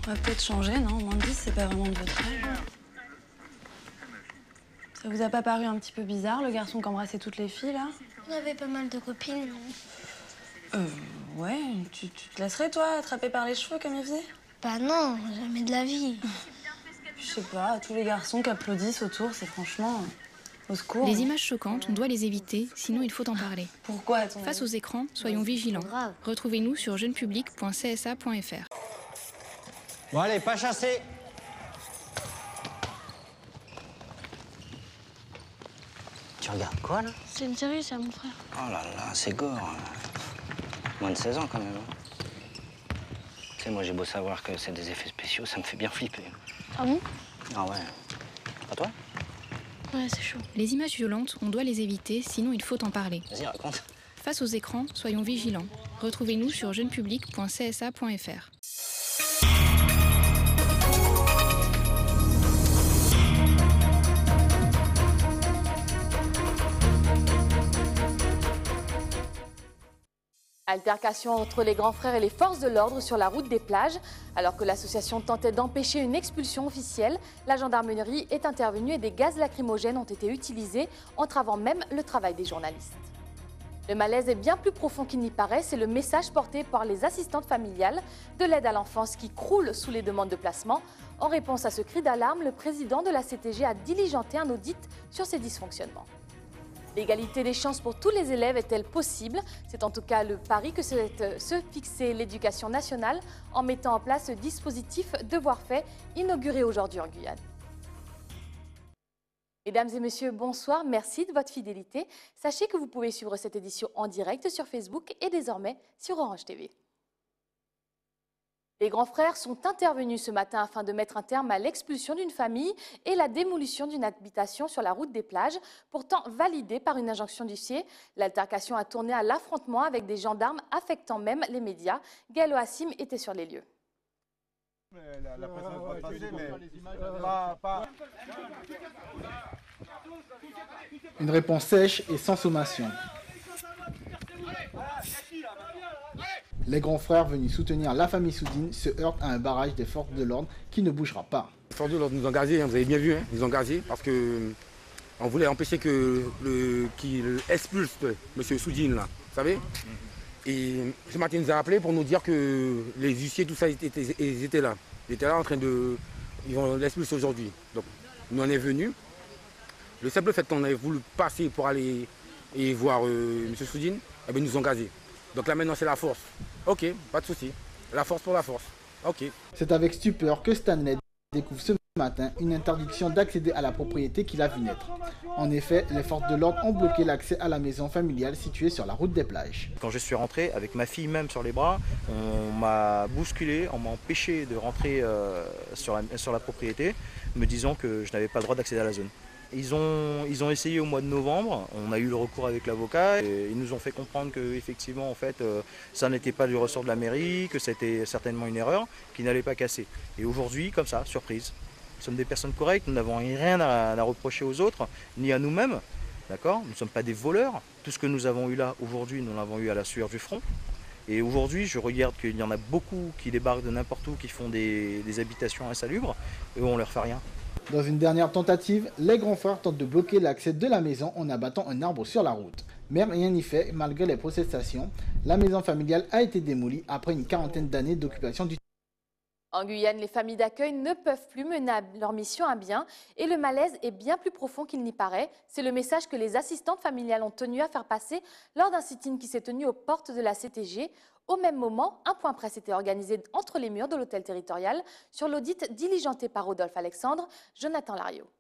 On va peut-être changer, non? Moins de 10, c'est pas vraiment de votre âge. Ça vous a pas paru un petit peu bizarre, le garçon qui embrassait toutes les filles, là? On avait pas mal de copines. Ouais, tu te laisserais, toi, attraper par les cheveux comme il faisait? Bah non, jamais de la vie. Je sais pas, tous les garçons qui applaudissent autour, c'est franchement... au secours. Les images choquantes, on doit les éviter, sinon il faut en parler. Pourquoi, à ton Face aux avis? écrans, soyons vigilants. Retrouvez-nous sur jeunepublic.csa.fr. Bon allez, pas chasser. Tu regardes quoi, là? C'est une série, ça, mon frère. Oh là là, c'est gore. Moins de 16 ans, quand même. Tu sais, moi, j'ai beau savoir que c'est des effets spéciaux, ça me fait bien flipper. Ah bon? Ah ouais. Pas toi? Ouais, c'est chaud. Les images violentes, on doit les éviter, sinon il faut en parler. Vas-y, raconte. Face aux écrans, soyons vigilants. Retrouvez-nous sur jeunepublic.csa.fr. Altercation entre les grands frères et les forces de l'ordre sur la route des plages. Alors que l'association tentait d'empêcher une expulsion officielle, la gendarmerie est intervenue et des gaz lacrymogènes ont été utilisés, entravant même le travail des journalistes. Le malaise est bien plus profond qu'il n'y paraît, c'est le message porté par les assistantes familiales de l'aide à l'enfance qui croulent sous les demandes de placement. En réponse à ce cri d'alarme, le président de la CTG a diligenté un audit sur ces dysfonctionnements. L'égalité des chances pour tous les élèves est-elle possible? C'est en tout cas le pari que souhaite se fixer l'éducation nationale en mettant en place ce dispositif Devoirs faits inauguré aujourd'hui en Guyane. Mesdames et messieurs, bonsoir, merci de votre fidélité. Sachez que vous pouvez suivre cette édition en direct sur Facebook et désormais sur Orange TV. Les grands frères sont intervenus ce matin afin de mettre un terme à l'expulsion d'une famille et la démolition d'une habitation sur la route des plages, pourtant validée par une injonction d'huissier. L'altercation a tourné à l'affrontement avec des gendarmes affectant même les médias. Gaël Oassim était sur les lieux. Une réponse sèche et sans sommation. Les grands frères venus soutenir la famille Soudine se heurtent à un barrage des forces de l'ordre qui ne bougera pas. Les forces de l'ordre nous ont gazés, vous avez bien vu, ils nous ont gazés parce que on voulait empêcher qu'il expulse M. Soudine, là, vous savez. Et ce matin, il nous a appelé pour nous dire que les huissiers, tout ça, ils étaient là. Ils étaient là en train de... Ils vont l'expulser aujourd'hui. Donc, nous en est venus. Le simple fait qu'on ait voulu passer pour aller et voir M. Soudine, eh bien, ils nous ont gazés. Donc là maintenant c'est la force. Ok, pas de souci. La force pour la force. Ok. C'est avec stupeur que Stanley découvre ce matin une interdiction d'accéder à la propriété qu'il a vu naître. En effet, les forces de l'ordre ont bloqué l'accès à la maison familiale située sur la route des plages. Quand je suis rentré, avec ma fille même sur les bras, on m'a bousculé, on m'a empêché de rentrer sur la propriété, me disant que je n'avais pas le droit d'accéder à la zone. Ils ont essayé au mois de novembre, on a eu le recours avec l'avocat et ils nous ont fait comprendre que effectivement en fait ça n'était pas du ressort de la mairie, que c'était certainement une erreur, qui n'allait pas casser. Et aujourd'hui, comme ça, surprise, nous sommes des personnes correctes, nous n'avons rien à reprocher aux autres, ni à nous-mêmes, d'accord? Nous ne sommes pas des voleurs, tout ce que nous avons eu là aujourd'hui, nous l'avons eu à la sueur du front. Et aujourd'hui, je regarde qu'il y en a beaucoup qui débarquent de n'importe où, qui font des habitations insalubres, et on ne leur fait rien. Dans une dernière tentative, les grands frères tentent de bloquer l'accès de la maison en abattant un arbre sur la route. Mais rien n'y fait, malgré les protestations, la maison familiale a été démolie après une quarantaine d'années d'occupation du terrain. En Guyane, les familles d'accueil ne peuvent plus mener leur mission à bien et le malaise est bien plus profond qu'il n'y paraît. C'est le message que les assistantes familiales ont tenu à faire passer lors d'un sit-in qui s'est tenu aux portes de la CTG. Au même moment, un point presse était organisé entre les murs de l'hôtel territorial sur l'audit diligenté par Rodolphe Alexandre, Jonathan Lariot.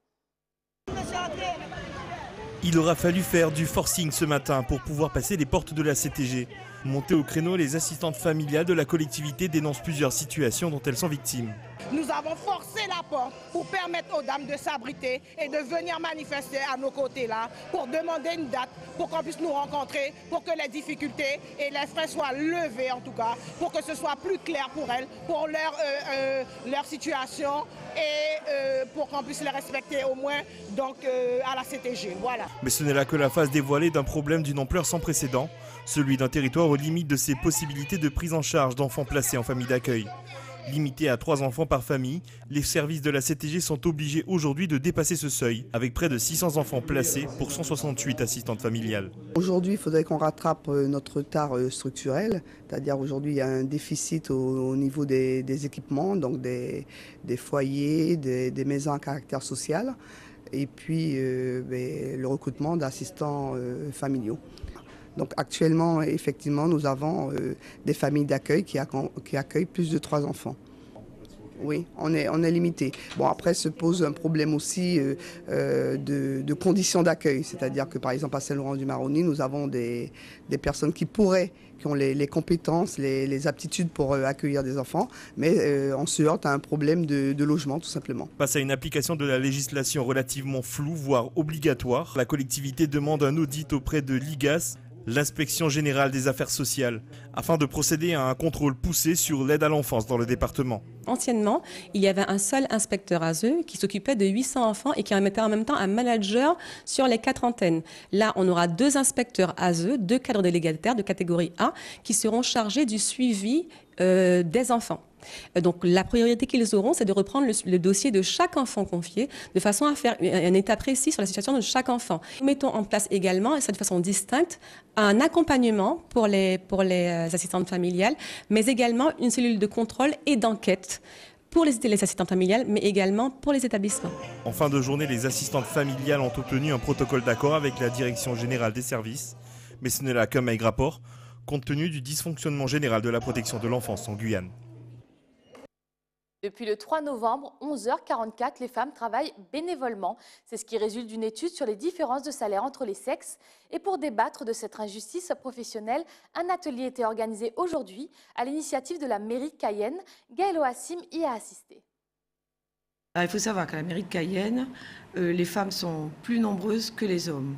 Il aura fallu faire du forcing ce matin pour pouvoir passer les portes de la CTG. Montées au créneau, les assistantes familiales de la collectivité dénoncent plusieurs situations dont elles sont victimes. Nous avons forcé la porte pour permettre aux dames de s'abriter et de venir manifester à nos côtés là pour demander une date pour qu'on puisse nous rencontrer, pour que les difficultés et les frais soient levés en tout cas, pour que ce soit plus clair pour elles, pour leur situation et pour qu'on puisse les respecter au moins donc, à la CTG. Voilà. Mais ce n'est là que la face dévoilée d'un problème d'une ampleur sans précédent, celui d'un territoire aux limites de ses possibilités de prise en charge d'enfants placés en famille d'accueil. Limité à 3 enfants par famille, les services de la CTG sont obligés aujourd'hui de dépasser ce seuil, avec près de 600 enfants placés pour 168 assistantes familiales. Aujourd'hui, il faudrait qu'on rattrape notre retard structurel, c'est-à-dire aujourd'hui il y a un déficit au niveau des équipements, donc des foyers, des maisons à caractère social, et puis le recrutement d'assistants familiaux. Donc actuellement, effectivement, nous avons des familles d'accueil qui accueillent plus de 3 enfants. Oui, on est limité. Bon, après se pose un problème aussi de conditions d'accueil. C'est-à-dire que par exemple à Saint-Laurent-du-Maroni, nous avons des personnes qui ont les compétences, les aptitudes pour accueillir des enfants, mais on se heurte à un problème de logement tout simplement. Face à une application de la législation relativement floue, voire obligatoire, la collectivité demande un audit auprès de l'IGAS, l'Inspection générale des affaires sociales, afin de procéder à un contrôle poussé sur l'aide à l'enfance dans le département. Anciennement, il y avait un seul inspecteur ASE qui s'occupait de 800 enfants et qui en mettait en même temps un manager sur les 4 antennes. Là, on aura 2 inspecteurs ASE, 2 cadres délégataires de catégorie A qui seront chargés du suivi des enfants. Donc la priorité qu'ils auront, c'est de reprendre le dossier de chaque enfant confié de façon à faire un état précis sur la situation de chaque enfant. Nous mettons en place également, et ça de façon distincte, un accompagnement pour les assistantes familiales, mais également une cellule de contrôle et d'enquête pour les assistantes familiales, mais également pour les établissements. En fin de journée, les assistantes familiales ont obtenu un protocole d'accord avec la Direction générale des services, mais ce n'est là qu'un maigre rapport, compte tenu du dysfonctionnement général de la protection de l'enfance en Guyane. Depuis le 3 novembre, 11h44, les femmes travaillent bénévolement. C'est ce qui résulte d'une étude sur les différences de salaire entre les sexes. Et pour débattre de cette injustice professionnelle, un atelier était organisé aujourd'hui à l'initiative de la mairie de Cayenne. Gaëlle Oassim y a assisté. Il faut savoir qu'à la mairie de Cayenne, les femmes sont plus nombreuses que les hommes.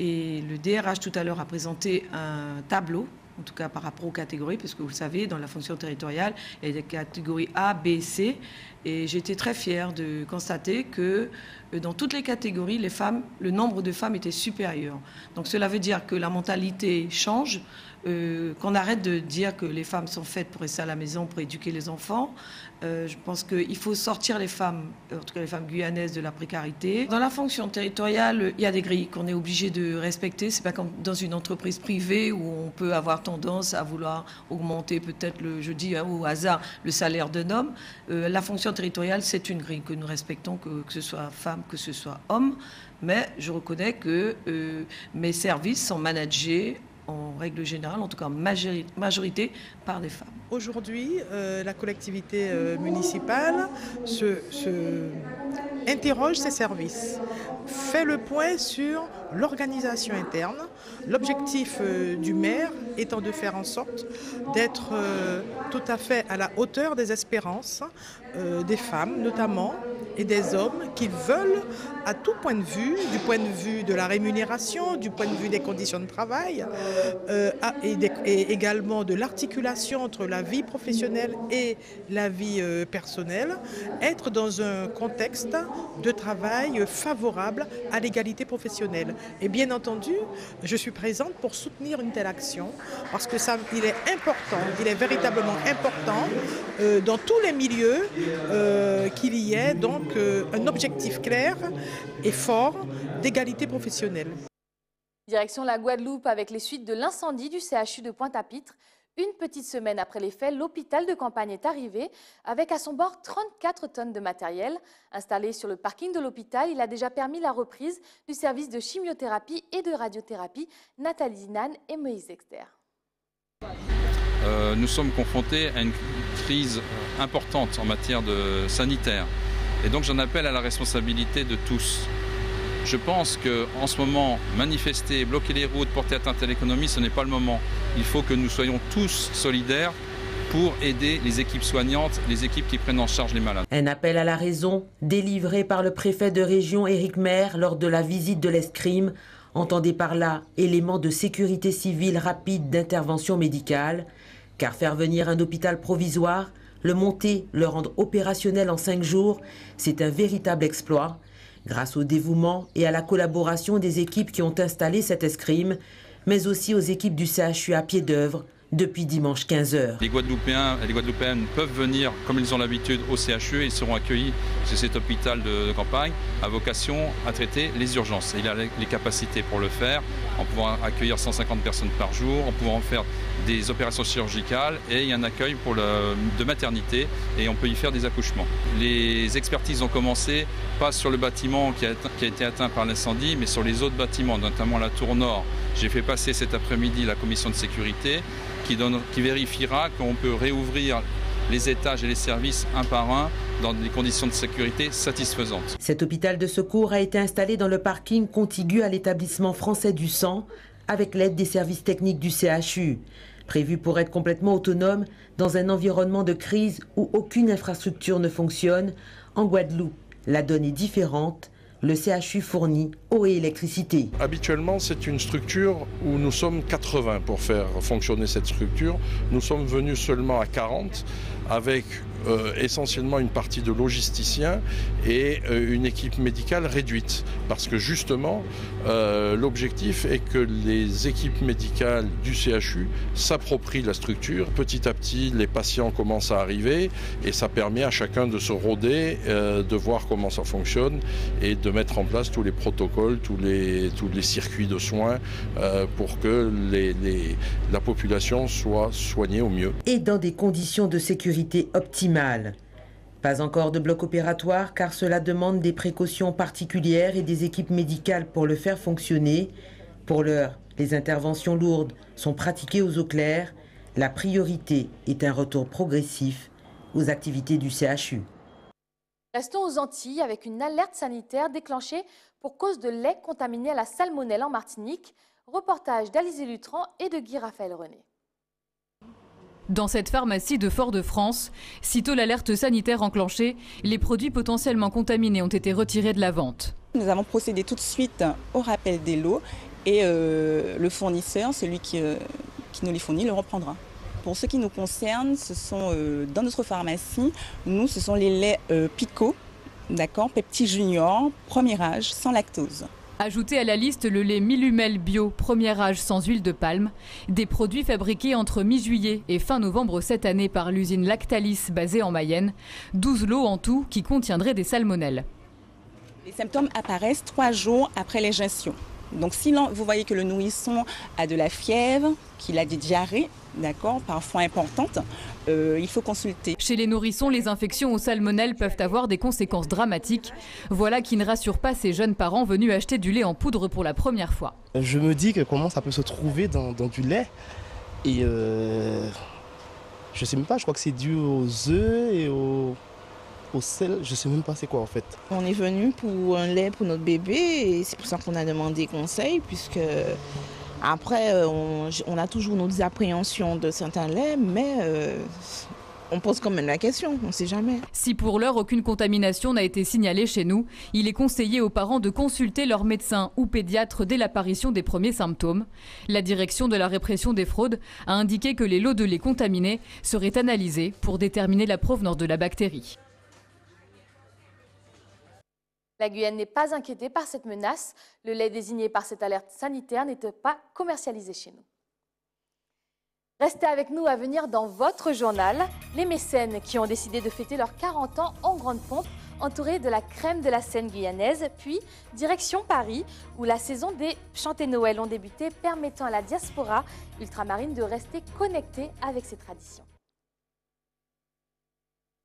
Et le DRH tout à l'heure a présenté un tableau, en tout cas par rapport aux catégories, parce que vous le savez, dans la fonction territoriale, il y a des catégories A, B, C. Et j'ai été très fière de constater que dans toutes les catégories, les femmes, le nombre de femmes était supérieur. Donc cela veut dire que la mentalité change, qu'on arrête de dire que les femmes sont faites pour rester à la maison, pour éduquer les enfants. Je pense qu'il faut sortir les femmes, en tout cas les femmes guyanaises, de la précarité. Dans la fonction territoriale, il y a des grilles qu'on est obligé de respecter. C'est pas comme dans une entreprise privée où on peut avoir tendance à vouloir augmenter peut-être, je dis au hasard, le salaire d'un homme. La fonction territoriale, c'est une grille que nous respectons, que ce soit femme, que ce soit homme. Mais je reconnais que mes services sont managés en règle générale, en tout cas en majorité, par des femmes. Aujourd'hui, la collectivité municipale interroge ses services, fait le point sur l'organisation interne. L'objectif du maire étant de faire en sorte d'être tout à fait à la hauteur des espérances des femmes notamment et des hommes qui veulent à tout point de vue, du point de vue de la rémunération, du point de vue des conditions de travail et également de l'articulation entre la vie professionnelle et la vie personnelle, être dans un contexte de travail favorable à l'égalité professionnelle. Et bien entendu, je suis présente pour soutenir une telle action parce que il est important, il est véritablement important dans tous les milieux qu'il y ait donc un objectif clair et fort d'égalité professionnelle. Direction la Guadeloupe avec les suites de l'incendie du CHU de Pointe-à-Pitre. Une petite semaine après les faits, l'hôpital de campagne est arrivé avec à son bord 34 tonnes de matériel. Installé sur le parking de l'hôpital, il a déjà permis la reprise du service de chimiothérapie et de radiothérapie. Nathalie Dinan et Moïse Exter. Nous sommes confrontés à une crise importante en matière de sanitaire. Et donc j'en appelle à la responsabilité de tous. Je pense qu'en ce moment, manifester, bloquer les routes, porter atteinte à l'économie, ce n'est pas le moment. Il faut que nous soyons tous solidaires pour aider les équipes soignantes, les équipes qui prennent en charge les malades. Un appel à la raison délivré par le préfet de région Éric Maire lors de la visite de l'escrime. Entendez par là élément de sécurité civile rapide d'intervention médicale, car faire venir un hôpital provisoire, le monter, le rendre opérationnel en 5 jours, c'est un véritable exploit. Grâce au dévouement et à la collaboration des équipes qui ont installé cette escrime, mais aussi aux équipes du CHU à pied d'œuvre, depuis dimanche 15h. Les Guadeloupéens et les Guadeloupéennes peuvent venir, comme ils ont l'habitude, au CHU. Ils seront accueillis, c'est cet hôpital de campagne, à vocation à traiter les urgences. Et il a les capacités pour le faire, en pouvant accueillir 150 personnes par jour, en pouvant faire des opérations chirurgicales, et il y a un accueil de maternité, et on peut y faire des accouchements. Les expertises ont commencé, pas sur le bâtiment qui a été atteint par l'incendie, mais sur les autres bâtiments, notamment la tour nord. J'ai fait passer cet après-midi la commission de sécurité qui vérifiera qu'on peut réouvrir les étages et les services un par un dans des conditions de sécurité satisfaisantes. Cet hôpital de secours a été installé dans le parking contigu à l'établissement français du sang avec l'aide des services techniques du CHU. Prévu pour être complètement autonome dans un environnement de crise où aucune infrastructure ne fonctionne, en Guadeloupe, la donne est différente. Le CHU fournit eau et électricité. Habituellement, c'est une structure où nous sommes 80 pour faire fonctionner cette structure. Nous sommes venus seulement à 40 avec essentiellement une partie de logisticiens et une équipe médicale réduite. Parce que justement, l'objectif est que les équipes médicales du CHU s'approprient la structure. Petit à petit, les patients commencent à arriver et ça permet à chacun de se rôder, de voir comment ça fonctionne et de mettre en place tous les protocoles, tous les circuits de soins pour que la population soit soignée au mieux. Et dans des conditions de sécurité optimales. Pas encore de bloc opératoire car cela demande des précautions particulières et des équipes médicales pour le faire fonctionner. Pour l'heure, les interventions lourdes sont pratiquées aux eaux claires. La priorité est un retour progressif aux activités du CHU. Restons aux Antilles avec une alerte sanitaire déclenchée pour cause de lait contaminé à la salmonelle en Martinique. Reportage d'Alizé Lutran et de Guy-Raphaël René. Dans cette pharmacie de Fort-de-France, sitôt l'alerte sanitaire enclenchée, les produits potentiellement contaminés ont été retirés de la vente. Nous avons procédé tout de suite au rappel des lots et le fournisseur, celui qui nous les fournit, le reprendra. Pour ce qui nous concerne, ce sont dans notre pharmacie, ce sont les laits Pico, d'accord, Pepti Junior, premier âge, sans lactose. Ajoutez à la liste le lait Millumel Bio, premier âge sans huile de palme, des produits fabriqués entre mi-juillet et fin novembre cette année par l'usine Lactalis basée en Mayenne, 12 lots en tout qui contiendraient des salmonelles. Les symptômes apparaissent 3 jours après l'ingestion. Donc si vous voyez que le nourrisson a de la fièvre, qu'il a des diarrhées, d'accord, parfois importantes, il faut consulter. Chez les nourrissons, les infections aux salmonelles peuvent avoir des conséquences dramatiques. Voilà qui ne rassure pas ces jeunes parents venus acheter du lait en poudre pour la première fois. Je me dis que comment ça peut se trouver dans du lait et je sais même pas, je crois que c'est dû aux œufs et au sel, je sais même pas c'est quoi en fait. On est venu pour un lait pour notre bébé et c'est pour ça qu'on a demandé conseil puisque après on a toujours nos appréhensions de certains laits mais on pose quand même la question, on ne sait jamais. Si pour l'heure aucune contamination n'a été signalée chez nous, il est conseillé aux parents de consulter leur médecin ou pédiatre dès l'apparition des premiers symptômes. La direction de la répression des fraudes a indiqué que les lots de lait contaminés seraient analysés pour déterminer la provenance de la bactérie. La Guyane n'est pas inquiétée par cette menace. Le lait désigné par cette alerte sanitaire n'était pas commercialisé chez nous. Restez avec nous à venir dans votre journal. Les mécènes qui ont décidé de fêter leurs 40 ans en grande pompe, entourés de la crème de la scène guyanaise. Puis, direction Paris, où la saison des chantés Noël ont débuté, permettant à la diaspora ultramarine de rester connectée avec ses traditions.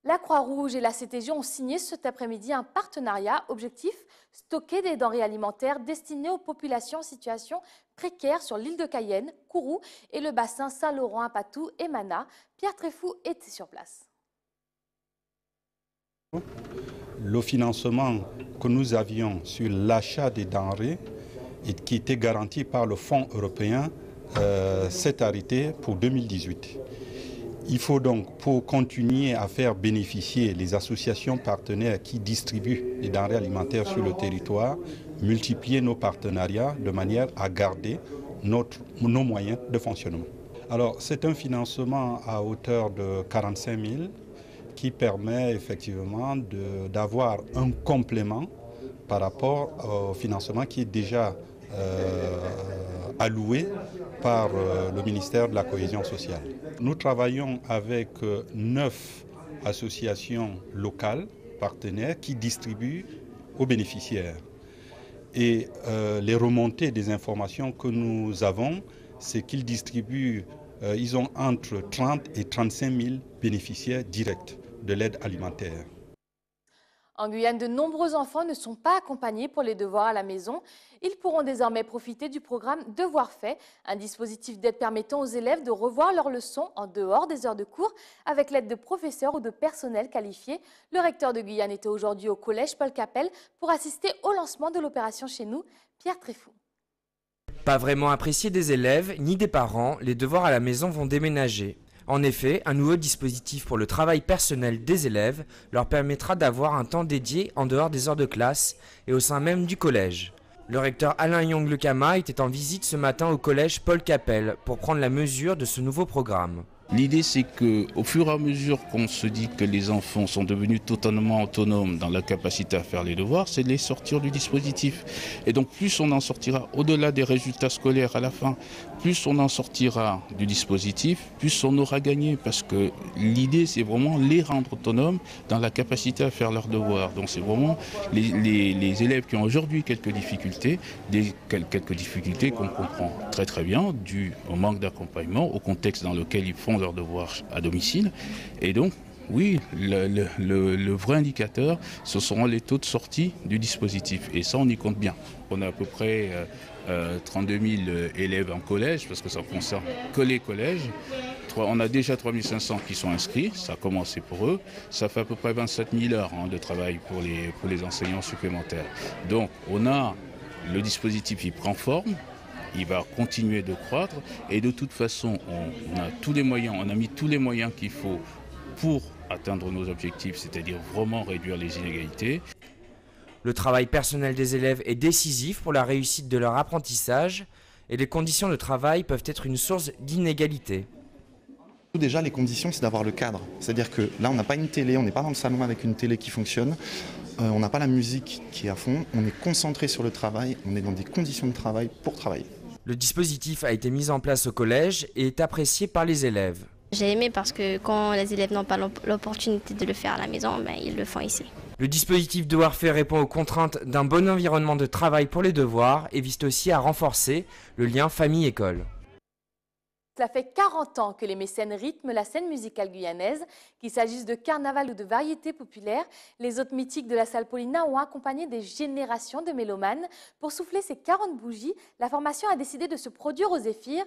La Croix-Rouge et la CTG ont signé cet après-midi un partenariat. Objectif, stocker des denrées alimentaires destinées aux populations en situation précaire sur l'île de Cayenne, Kourou et le bassin Saint-Laurent, Patou et Mana. Pierre Tréfou était sur place. Le financement que nous avions sur l'achat des denrées et qui était garanti par le Fonds européen s'est arrêté pour 2018. Il faut donc, pour continuer à faire bénéficier les associations partenaires qui distribuent les denrées alimentaires sur le territoire, multiplier nos partenariats de manière à garder nos moyens de fonctionnement. Alors, c'est un financement à hauteur de 45 000 qui permet effectivement d'avoir un complément par rapport au financement qui est déjà alloué par le ministère de la Cohésion sociale. Nous travaillons avec 9 associations locales partenaires qui distribuent aux bénéficiaires. Et les remontées des informations que nous avons, c'est qu'ils distribuent, ils ont entre 30 et 35 000 bénéficiaires directs de l'aide alimentaire. En Guyane, de nombreux enfants ne sont pas accompagnés pour les devoirs à la maison. Ils pourront désormais profiter du programme Devoirs faits, un dispositif d'aide permettant aux élèves de revoir leurs leçons en dehors des heures de cours avec l'aide de professeurs ou de personnel qualifié. Le recteur de Guyane était aujourd'hui au collège Paul Capel pour assister au lancement de l'opération chez nous. Pierre Tréfou. Pas vraiment apprécié des élèves ni des parents, les devoirs à la maison vont déménager. En effet, un nouveau dispositif pour le travail personnel des élèves leur permettra d'avoir un temps dédié en dehors des heures de classe et au sein même du collège. Le recteur Alain Yong-Lekama était en visite ce matin au collège Paul Capel pour prendre la mesure de ce nouveau programme. L'idée, c'est qu'au fur et à mesure qu'on se dit que les enfants sont devenus totalement autonomes dans la capacité à faire les devoirs, c'est de les sortir du dispositif. Et donc plus on en sortira au-delà des résultats scolaires à la fin, plus on en sortira du dispositif, plus on aura gagné. Parce que l'idée, c'est vraiment les rendre autonomes dans la capacité à faire leurs devoirs. Donc c'est vraiment les élèves qui ont aujourd'hui quelques difficultés qu'on comprend très très bien, dû au manque d'accompagnement, au contexte dans lequel ils font leurs devoirs à domicile. Et donc, oui, le vrai indicateur, ce seront les taux de sortie du dispositif. Et ça, on y compte bien. On a à peu près 32 000 élèves en collège, parce que ça ne concerne que les collèges. On a déjà 3 500 qui sont inscrits, ça a commencé pour eux. Ça fait à peu près 27 000 heures de travail pour les enseignants supplémentaires. Donc, le dispositif, il prend forme. Il va continuer de croître et de toute façon, on a mis tous les moyens qu'il faut pour atteindre nos objectifs, c'est-à-dire vraiment réduire les inégalités. Le travail personnel des élèves est décisif pour la réussite de leur apprentissage et les conditions de travail peuvent être une source d'inégalité. Déjà, les conditions, c'est d'avoir le cadre. C'est-à-dire que là, on n'a pas une télé, on n'est pas dans le salon avec une télé qui fonctionne. On n'a pas la musique qui est à fond. On est concentré sur le travail, on est dans des conditions de travail pour travailler. Le dispositif a été mis en place au collège et est apprécié par les élèves. J'ai aimé parce que quand les élèves n'ont pas l'opportunité de le faire à la maison, ils le font ici. Le dispositif Devoirs faits répond aux contraintes d'un bon environnement de travail pour les devoirs et vise aussi à renforcer le lien famille-école. Cela fait 40 ans que les mécènes rythment la scène musicale guyanaise. Qu'il s'agisse de carnaval ou de variétés populaires, les hôtes mythiques de la salle Paulina ont accompagné des générations de mélomanes. Pour souffler ces 40 bougies, la formation a décidé de se produire aux Zéphyrs.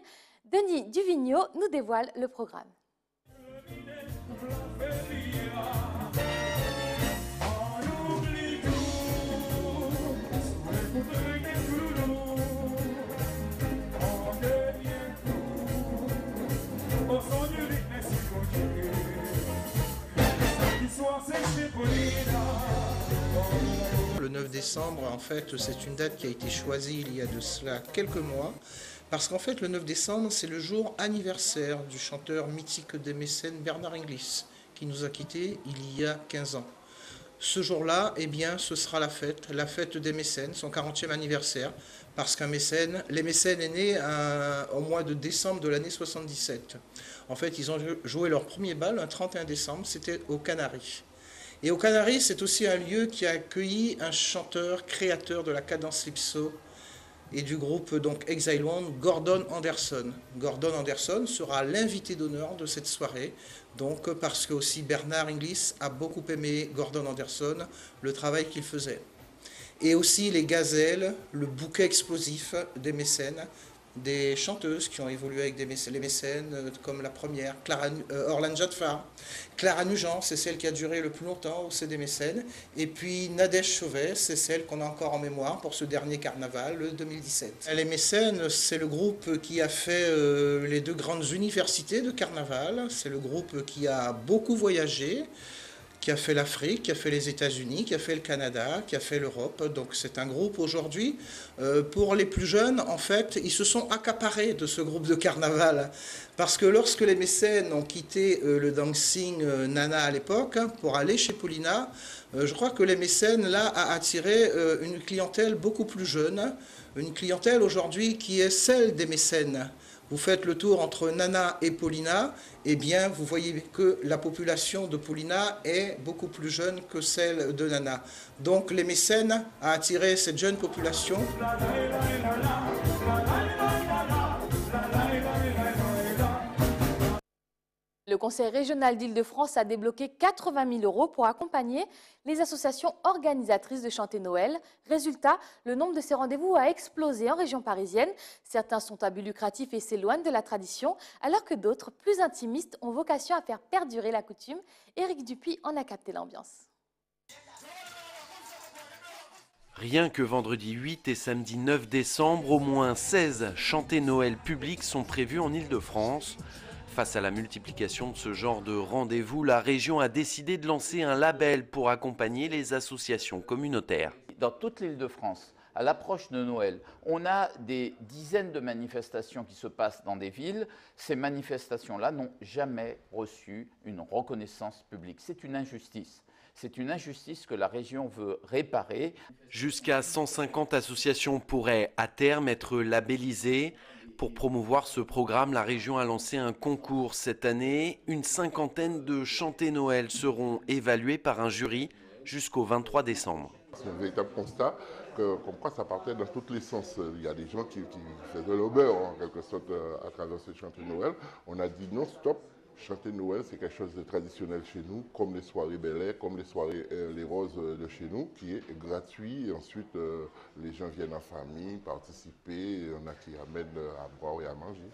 Denis Duvigneau nous dévoile le programme. Le 9 décembre, en fait, c'est une date qui a été choisie il y a de cela quelques mois, parce qu'en fait, le 9 décembre, c'est le jour anniversaire du chanteur mythique des mécènes Bernard Inglis, qui nous a quittés il y a 15 ans. Ce jour-là, eh bien, ce sera la fête des mécènes, son 40e anniversaire, parce les mécènes est né au mois de décembre de l'année 77. En fait, ils ont joué leur premier bal un 31 décembre, c'était aux Canaries. Et aux Canaries, c'est aussi un lieu qui a accueilli un chanteur créateur de la cadence lypso et du groupe donc Exile One, Gordon Anderson. Gordon Anderson sera l'invité d'honneur de cette soirée, donc parce que aussi Bernard Inglis a beaucoup aimé Gordon Anderson, le travail qu'il faisait. Et aussi les gazelles, le bouquet explosif des mécènes, des chanteuses qui ont évolué avec les mécènes, comme la première, Orlane Jadfar. Clara Nugent, c'est celle qui a duré le plus longtemps au CD mécènes. Et puis Nadège Chauvet, c'est celle qu'on a encore en mémoire pour ce dernier carnaval, le 2017. Les mécènes, c'est le groupe qui a fait les 2 grandes universités de carnaval. C'est le groupe qui a beaucoup voyagé, qui a fait l'Afrique, qui a fait les États-Unis, qui a fait le Canada, qui a fait l'Europe. Donc c'est un groupe aujourd'hui, pour les plus jeunes, en fait, ils se sont accaparés de ce groupe de carnaval. Parce que lorsque les mécènes ont quitté le dancing Nana à l'époque, pour aller chez Paulina, je crois que les mécènes, là, a attiré une clientèle beaucoup plus jeune, une clientèle aujourd'hui qui est celle des mécènes. Vous faites le tour entre Nana et Paulina, eh bien, vous voyez que la population de Paulina est beaucoup plus jeune que celle de Nana. Donc, les mécènes a attiré cette jeune population. Le Conseil régional d'Île-de-France a débloqué 80 000 € pour accompagner les associations organisatrices de Chanter Noël. Résultat, le nombre de ces rendez-vous a explosé en région parisienne. Certains sont à but lucratif et s'éloignent de la tradition, alors que d'autres, plus intimistes, ont vocation à faire perdurer la coutume. Éric Dupuis en a capté l'ambiance. Rien que vendredi 8 et samedi 9 décembre, au moins 16 Chanter Noël publics sont prévus en Île-de-France. Face à la multiplication de ce genre de rendez-vous, la région a décidé de lancer un label pour accompagner les associations communautaires. Dans toute l'Île-de-France, à l'approche de Noël, on a des dizaines de manifestations qui se passent dans des villes. Ces manifestations-là n'ont jamais reçu une reconnaissance publique. C'est une injustice. C'est une injustice que la région veut réparer. Jusqu'à 150 associations pourraient à terme être labellisées. Pour promouvoir ce programme, la région a lancé un concours cette année. Une cinquantaine de Chanter Noël seront évalués par un jury jusqu'au 23 décembre. C'est un véritable constat comme quoi ça partait dans tous les sens. Il y a des gens qui faisaient le beurre en quelque sorte à travers ce Chanter Noël. On a dit non, stop. Chanter Noël, c'est quelque chose de traditionnel chez nous, comme les soirées Bel Air, comme les soirées Les Roses de chez nous, qui est gratuit. Et ensuite, les gens viennent en famille, participer, il y en a qui amènent à boire et à manger.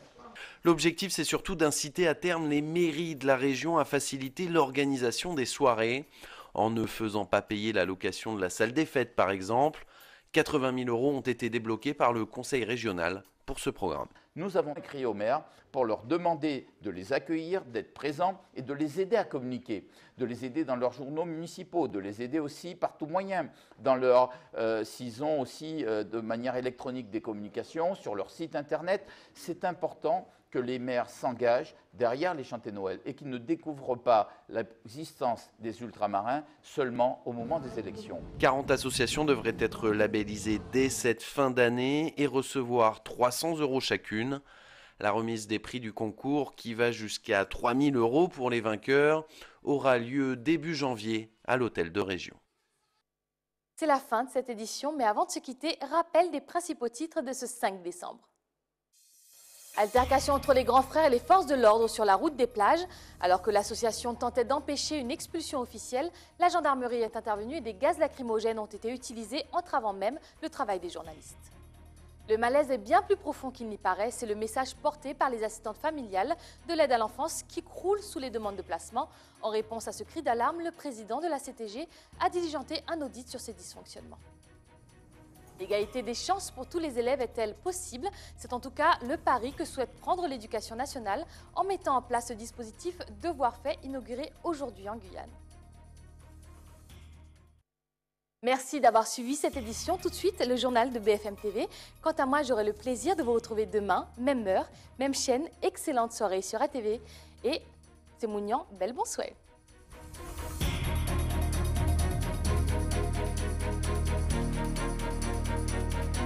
L'objectif, c'est surtout d'inciter à terme les mairies de la région à faciliter l'organisation des soirées, en ne faisant pas payer la location de la salle des fêtes, par exemple. 80 000 € ont été débloqués par le Conseil régional pour ce programme. Nous avons écrit aux maires pour leur demander de les accueillir, d'être présents et de les aider à communiquer, de les aider dans leurs journaux municipaux, de les aider aussi par tout moyen, s'ils ont aussi de manière électronique des communications sur leur site internet. C'est important que les maires s'engagent derrière les Chanter Noël et qu'ils ne découvrent pas l'existence des ultramarins seulement au moment des élections. 40 associations devraient être labellisées dès cette fin d'année et recevoir 300 € chacune. La remise des prix du concours, qui va jusqu'à 3 000 € pour les vainqueurs, aura lieu début janvier à l'hôtel de région. C'est la fin de cette édition, mais avant de se quitter, rappel des principaux titres de ce 5 décembre. Altercation entre les grands frères et les forces de l'ordre sur la route des plages. Alors que l'association tentait d'empêcher une expulsion officielle, la gendarmerie est intervenue et des gaz lacrymogènes ont été utilisés, entravant même le travail des journalistes. Le malaise est bien plus profond qu'il n'y paraît, c'est le message porté par les assistantes familiales de l'aide à l'enfance qui croulent sous les demandes de placement. En réponse à ce cri d'alarme, le président de la CTG a diligenté un audit sur ces dysfonctionnements. L'égalité des chances pour tous les élèves est-elle possible? C'est en tout cas le pari que souhaite prendre l'Éducation nationale en mettant en place ce dispositif Devoirs faits inauguré aujourd'hui en Guyane. Merci d'avoir suivi cette édition. Tout de suite, le journal de BFM TV. Quant à moi, j'aurai le plaisir de vous retrouver demain, même heure, même chaîne. Excellente soirée sur ATV. Et c'est Mounian, belle bon souhait.